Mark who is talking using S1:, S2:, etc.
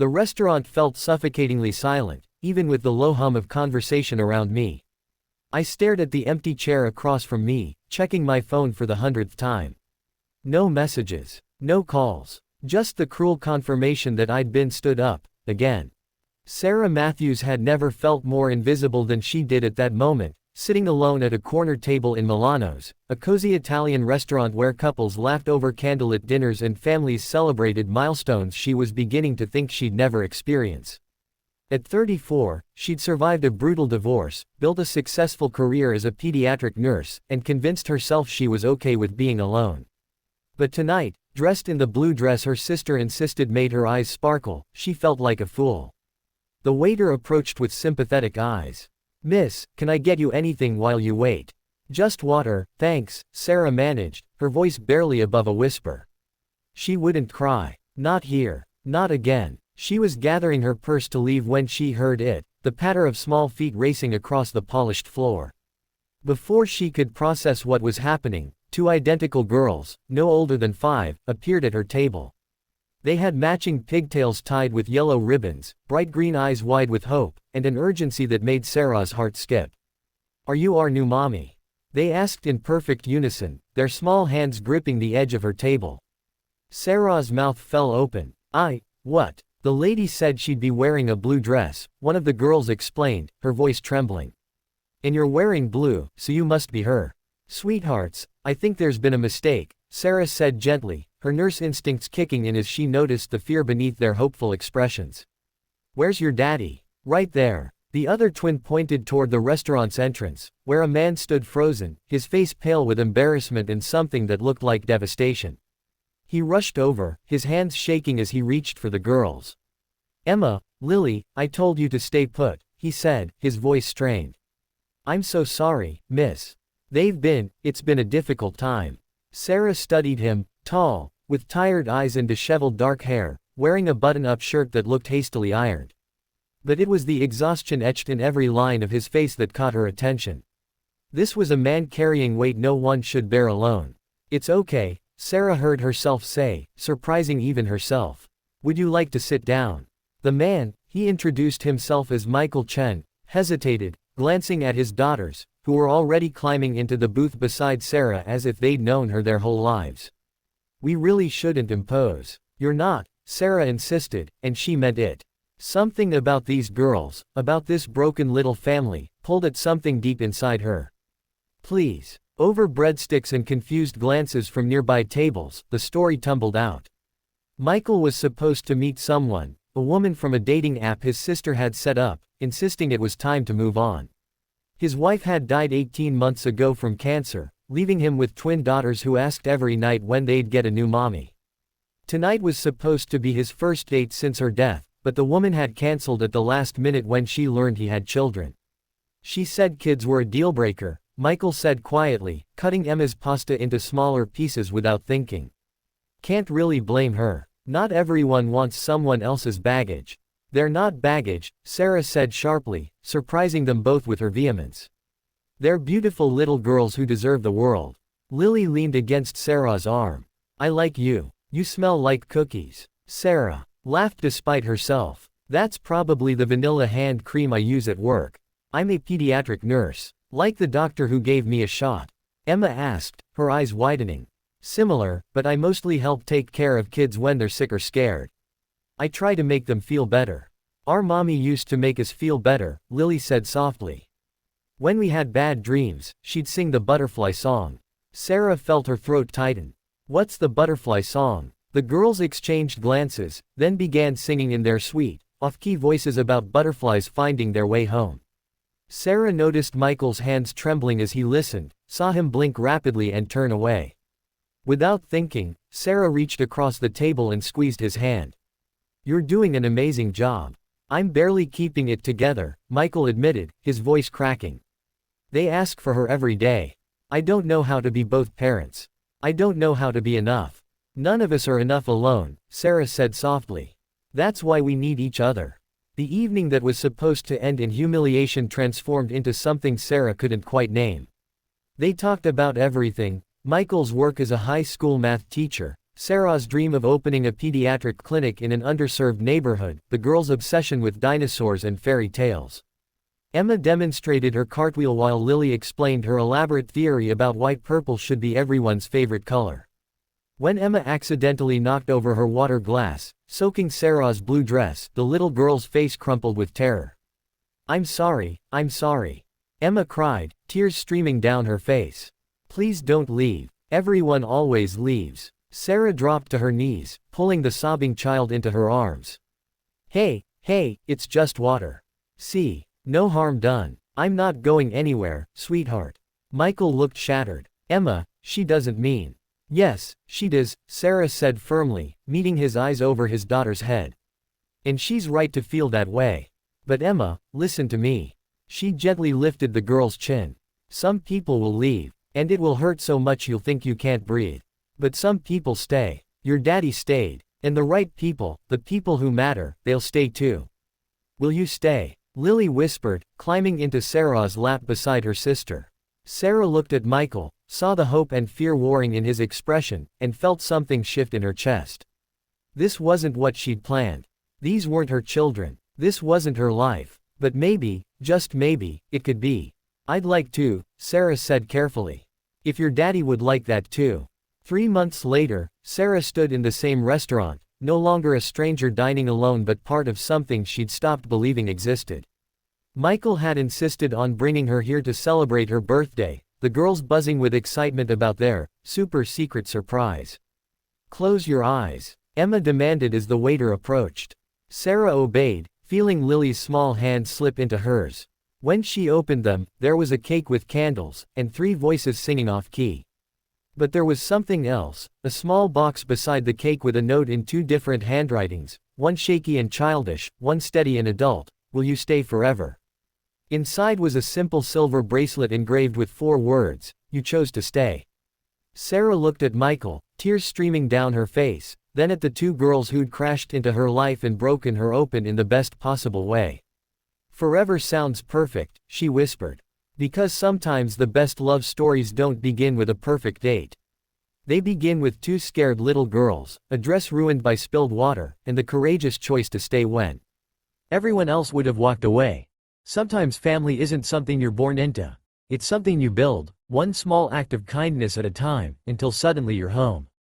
S1: The restaurant felt suffocatingly silent, even with the low hum of conversation around me. I stared at the empty chair across from me, checking my phone for the 100th time. No messages. No calls. Just the cruel confirmation that I'd been stood up, again. Sarah Matthews had never felt more invisible than she did at that moment, sitting alone at a corner table in Milano's, a cozy Italian restaurant where couples laughed over candlelit dinners and families celebrated milestones she was beginning to think she'd never experience. At 34, she'd survived a brutal divorce, built a successful career as a pediatric nurse, and convinced herself she was okay with being alone. But tonight, dressed in the blue dress her sister insisted made her eyes sparkle, she felt like a fool. The waiter approached with sympathetic eyes. "Miss, can I get you anything while you wait?" "Just water, thanks," Sarah managed, her voice barely above a whisper. She wouldn't cry. Not here. Not again. She was gathering her purse to leave when she heard it, the patter of small feet racing across the polished floor. Before she could process what was happening, two identical girls, no older than 5, appeared at her table. They had matching pigtails tied with yellow ribbons, bright green eyes wide with hope, and an urgency that made Sarah's heart skip. "Are you our new mommy?" they asked in perfect unison, their small hands gripping the edge of her table. Sarah's mouth fell open. What?" The lady said she'd be wearing a blue dress, one of the girls explained, her voice trembling. "And you're wearing blue, so you must be her." "Sweethearts, I think there's been a mistake," Sarah said gently, her nurse instincts kicking in as she noticed the fear beneath their hopeful expressions. "Where's your daddy?" "Right there." The other twin pointed toward the restaurant's entrance, where a man stood frozen, his face pale with embarrassment and something that looked like devastation. He rushed over, his hands shaking as he reached for the girls. "Emma, Lily, I told you to stay put," he said, his voice strained. "I'm so sorry, miss. It's been a difficult time." Sarah studied him, tall, with tired eyes and disheveled dark hair, wearing a button-up shirt that looked hastily ironed. But it was the exhaustion etched in every line of his face that caught her attention. This was a man carrying weight no one should bear alone. "It's okay," Sarah heard herself say, surprising even herself. "Would you like to sit down?" The man, he introduced himself as Michael Chen, hesitated, glancing at his daughters, who were already climbing into the booth beside Sarah as if they'd known her their whole lives. "We really shouldn't impose." "You're not," Sarah insisted, and she meant it. Something about these girls, about this broken little family, pulled at something deep inside her. "Please." Over breadsticks and confused glances from nearby tables, the story tumbled out. Michael was supposed to meet someone, a woman from a dating app his sister had set up, insisting it was time to move on. His wife had died 18 months ago from cancer, leaving him with twin daughters who asked every night when they'd get a new mommy. Tonight was supposed to be his first date since her death, but the woman had canceled at the last minute when she learned he had children. She said kids were a deal-breaker, Michael said quietly, cutting Emma's pasta into smaller pieces without thinking. "Can't really blame her. Not everyone wants someone else's baggage." "They're not baggage," Sarah said sharply, surprising them both with her vehemence. "They're beautiful little girls who deserve the world." Lily leaned against Sarah's arm. "I like you. You smell like cookies." Sarah laughed despite herself. "That's probably the vanilla hand cream I use at work. I'm a pediatric nurse. Like the doctor who gave me a shot?" Emma asked, her eyes widening. "Similar, but I mostly help take care of kids when they're sick or scared. I try to make them feel better." "Our mommy used to make us feel better," Lily said softly. "When we had bad dreams, she'd sing the butterfly song." Sarah felt her throat tighten. "What's the butterfly song?" The girls exchanged glances, then began singing in their sweet, off-key voices about butterflies finding their way home. Sarah noticed Michael's hands trembling as he listened, saw him blink rapidly and turn away. Without thinking, Sarah reached across the table and squeezed his hand. "You're doing an amazing job." "I'm barely keeping it together," Michael admitted, his voice cracking. "They ask for her every day. I don't know how to be both parents. I don't know how to be enough." "None of us are enough alone," Sarah said softly. "That's why we need each other." The evening that was supposed to end in humiliation transformed into something Sarah couldn't quite name. They talked about everything: Michael's work as a high school math teacher, Sarah's dream of opening a pediatric clinic in an underserved neighborhood, the girl's obsession with dinosaurs and fairy tales. Emma demonstrated her cartwheel while Lily explained her elaborate theory about why purple should be everyone's favorite color. When Emma accidentally knocked over her water glass, soaking Sarah's blue dress, the little girl's face crumpled with terror. I'm sorry, Emma cried, tears streaming down her face. Please don't leave. Everyone always leaves. Sarah dropped to her knees, pulling the sobbing child into her arms. Hey, it's just water. See, no harm done. I'm not going anywhere, sweetheart. Michael looked shattered. Emma, she doesn't mean. Yes, she does, Sarah said firmly, meeting his eyes over his daughter's head. And she's right to feel that way. But Emma, listen to me. She gently lifted the girl's chin. Some people will leave, and it will hurt so much you'll think you can't breathe. But some people stay. Your daddy stayed. And the right people, the people who matter, they'll stay too. Will you stay? Lily whispered, climbing into Sarah's lap beside her sister. Sarah looked at Michael, saw the hope and fear warring in his expression, and felt something shift in her chest. This wasn't what she'd planned. These weren't her children. This wasn't her life. But maybe, just maybe, it could be. I'd like to, Sarah said carefully. If your daddy would like that too. 3 months later, Sarah stood in the same restaurant, no longer a stranger dining alone but part of something she'd stopped believing existed. Michael had insisted on bringing her here to celebrate her birthday, the girls buzzing with excitement about their super secret surprise. Close your eyes, Emma demanded as the waiter approached. Sarah obeyed, feeling Lily's small hand slip into hers. When she opened them, there was a cake with candles, and 3 voices singing off-key. But there was something else, a small box beside the cake with a note in 2 different handwritings, one shaky and childish, one steady and adult. Will you stay forever? Inside was a simple silver bracelet engraved with 4 words, you chose to stay. Sarah looked at Michael, tears streaming down her face, then at the 2 girls who'd crashed into her life and broken her open in the best possible way. Forever sounds perfect, she whispered. Because sometimes the best love stories don't begin with a perfect date. They begin with 2 scared little girls, a dress ruined by spilled water, and the courageous choice to stay when everyone else would have walked away. Sometimes family isn't something you're born into. It's something you build, one small act of kindness at a time, until suddenly you're home.